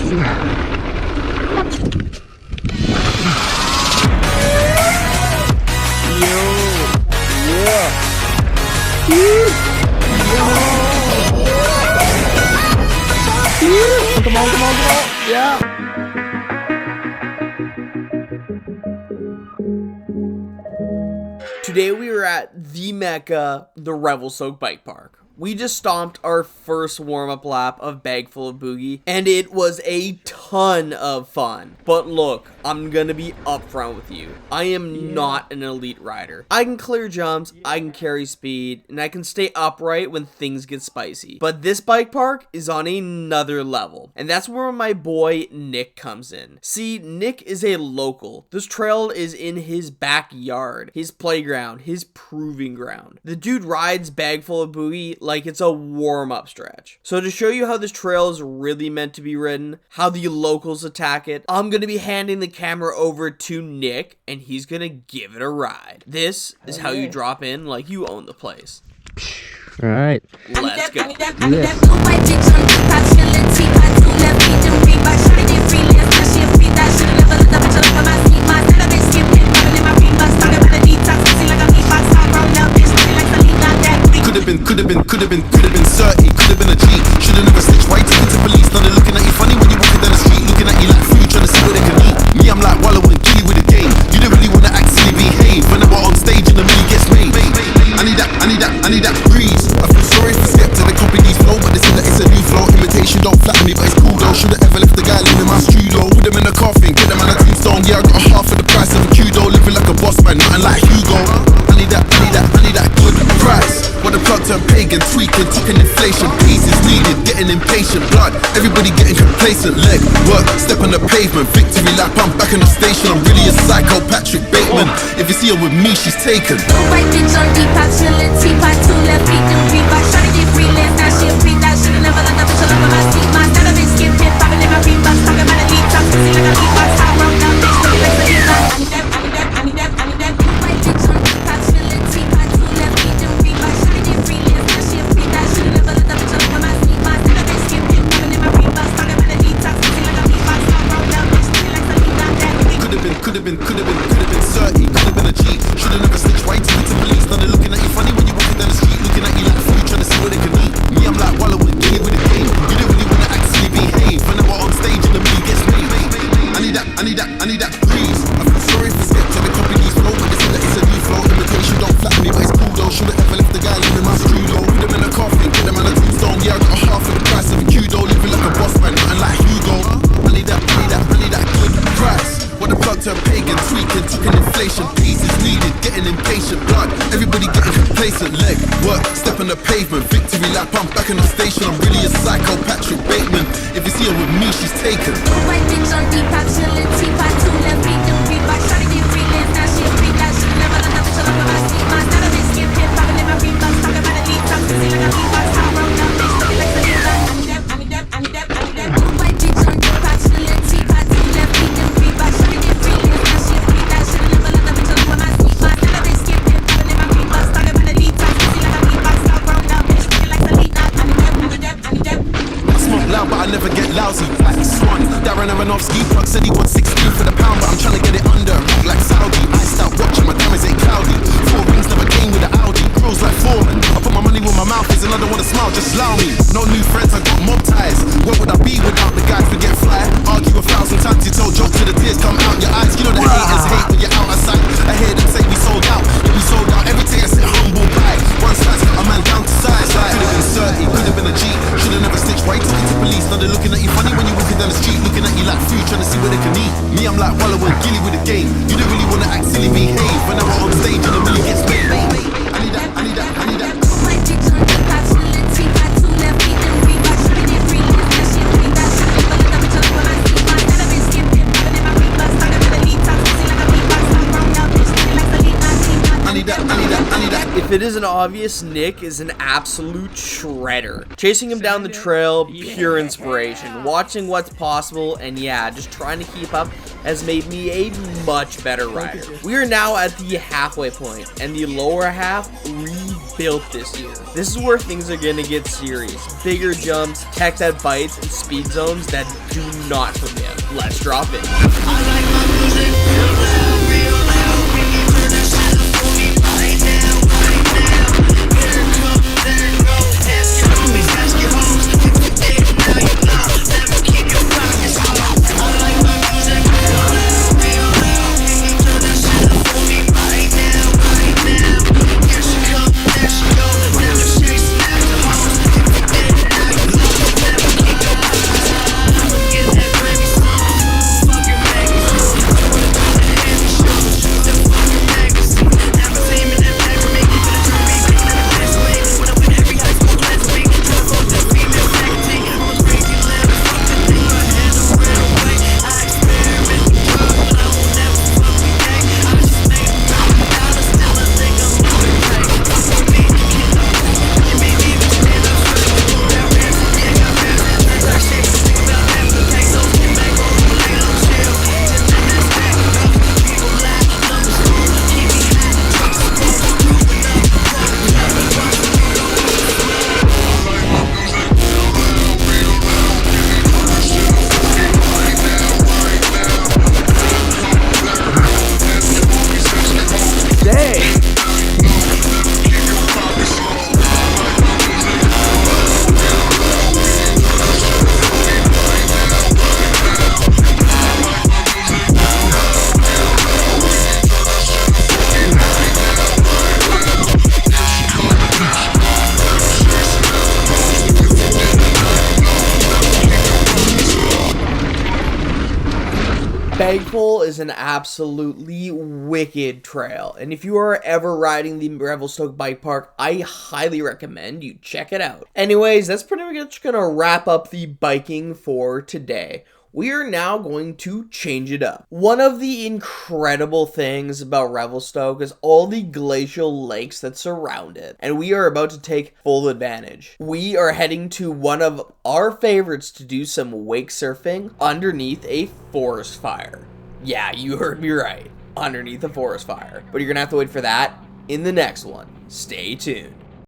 Come on, come on, come on. Yeah. Today we were at the Mecca, the Revelstoke Bike Park. We just stomped our first warm-up lap of Bag Full of Boogie, and it was a ton of fun. But look, I'm gonna be upfront with you. I am not an elite rider. I can clear jumps, I can carry speed, and I can stay upright when things get spicy. But this bike park is on another level, and that's where my boy Nick comes in. See, Nick is a local. This trail is in his backyard, his playground, his proving ground. The dude rides Bag Full of Boogie like it's a warm-up stretch. So to show you how this trail is really meant to be ridden, how the locals attack it, I'm gonna be handing the camera over to Nick, and he's gonna give it a ride. This is how you drop in like you own the place. All right. Let's go. Could have been 30, could have been a G. Should've never snitched, why you take it to police? Now they're looking at you funny when you walking down the street, looking at you like food, trying to see what they can eat. Me, I'm like Wallow and Gilly with the game. You don't really wanna act silly, behave. When I'm on stage and the million gets made. I need that breeze. I feel sorry for Skepta, they copy these flow, but they say that it's a new flow. Imitation don't flatter me, but it's cool though. Should've ever left the guy living in my studio. Put them in a coffin, get them on a tombstone. Yeah, I got a half of the price of a kudo. Living like a boss man, nothing like Hugo. I need that good price. When the plot turned pagan, tweaking, talking inflation, peace is needed, getting impatient, blood, everybody getting complacent, leg, work, step on the pavement, victory lap, I'm back in the station, I'm really a psycho, Patrick Bateman, if you see her with me, she's taken. Right bitch on Depop, chillin', teapot, 2 left feet, them Reebok, tryna get freelance, now she a freak, that should've never let that bitch all over my seat, my startup been skipped, hit, poppin' in my Reeboks, talking about a lead top, pussy like a beatbox, hot roll down, bitch, looking like a beatbox, I need that, right bitch on Depop, chillin', teapot, 2 left feet, them Reebok, tryna get freelance, now she a freak, that should've never let that bitch all over my seat, my startup been skipped, hit, poppin' in my Reeboks, talking about a lead top, pussy like a beatbox, hot roll down, bitch, looking like a beatbox, Could have been 30, could have been a G. Should've never snitched, why you take it to police? Now they're looking at you funny when you walking down the street, looking at you like food, trying to see what they can eat. Me, I'm like Wallow and Gilly with the game. You don't really wanna act silly, behave. When I'm on stage and the million gets made. I need that breeze. I feel sorry for Skepta, they copy these flow, but they say that it's a new flow. Imitation don't flatter me, but it's cool though. Should've ever left the guy living in my studio. Put them in a coffin, get them on a tombstone. Yeah, I got a half of the price of a kudo. Living like a boss man, nothing like Hugo. I need that good price. When the plug turned pagan, tweaking, talking inflation, peace is needed, getting impatient, blood, everybody getting complacent, leg, work, step on the pavement, victory lap, I'm back in the station, I'm really a psycho, Patrick Bateman, if you see her with me, she's taken. right bitch on Depop, chillin', teapot, 2 left feet, them Reebok, tryna get freelance, now she a freak, that should've never let that bitch all over my seat, my startup been skipped, hit, poppin' in my Reeboks, talking about a lead top, pussy like a beatbox, hot roll down, bitch, looking like a beatbox, I need that, right bitch on Depop, chillin', teapot, 2 left feet, them Reebok, tryna get freelance, now she a freak, that should've never let that bitch all over my seat, my startup been skipped, hit, poppin' in my Reeboks, talking about a lead top, pussy like a beatbox, hot roll down, bitch, looking like a lead top, I need that. I smoke loud, but I never get lousy. Like Swan, Darren Aronofsky, plug said he wants 16 for the pound, but I'm trying to get it under. Rock like Saudi, iced out watching, my diamonds ain't cloudy. 4 rings never came with an Audi, grills like Foreman. I put my money where my mouth is, and I don't wanna smile, just allow me. No new friends, I got mob ties. Where would I be without the guys who get fly? Argue 1,000 times, you tell jokes till the tears come out your eyes. You know the haters hate when you're out of sight. I hear them say we sold out, yeah we sold out. Everything I said humble pie. One slice got a man down to size. Like, could've been 30, could've been a G. Should've never snitched, why you take it to police? Now they're looking at you funny when you're walking down the street, looking at you like food, trying to see what they can eat. Me, I'm like Wallow and Gilly with the game. You don't really wanna act silly, behave. When I'm on stage and the million gets made. I need that. right bitch on Depop, chillin', teapot, 2 left feet, them Reebok, tryna get freelance, now she a freak, that should've never let that bitch all over my seat, my startup been skipped, hit, poppin' in my Reeboks, talking about a lead top, pussy like a beatbox, hot roll down, bitch, looking like a lead top. I need that. If it isn't obvious, Nick is an absolute shredder. Chasing him down the trail, pure inspiration. Watching what's possible, and yeah, just trying to keep up has made me a much better rider. We are now at the halfway point, and the lower half built this year. This is where things are gonna get serious. Bigger jumps, tech that bites, and speed zones that do not forgive. Let's drop it. Bagful is an absolutely wicked trail, and if you are ever riding the Revelstoke Bike Park, I highly recommend you check it out. Anyways, that's pretty much gonna wrap up the biking for today. We are now going to change it up. One of the incredible things about Revelstoke is all the glacial lakes that surround it, and we are about to take full advantage. We are heading to one of our favorites to do some wake surfing underneath a forest fire. Yeah, you heard me right. Underneath a forest fire. But you're gonna have to wait for that in the next one. Stay tuned.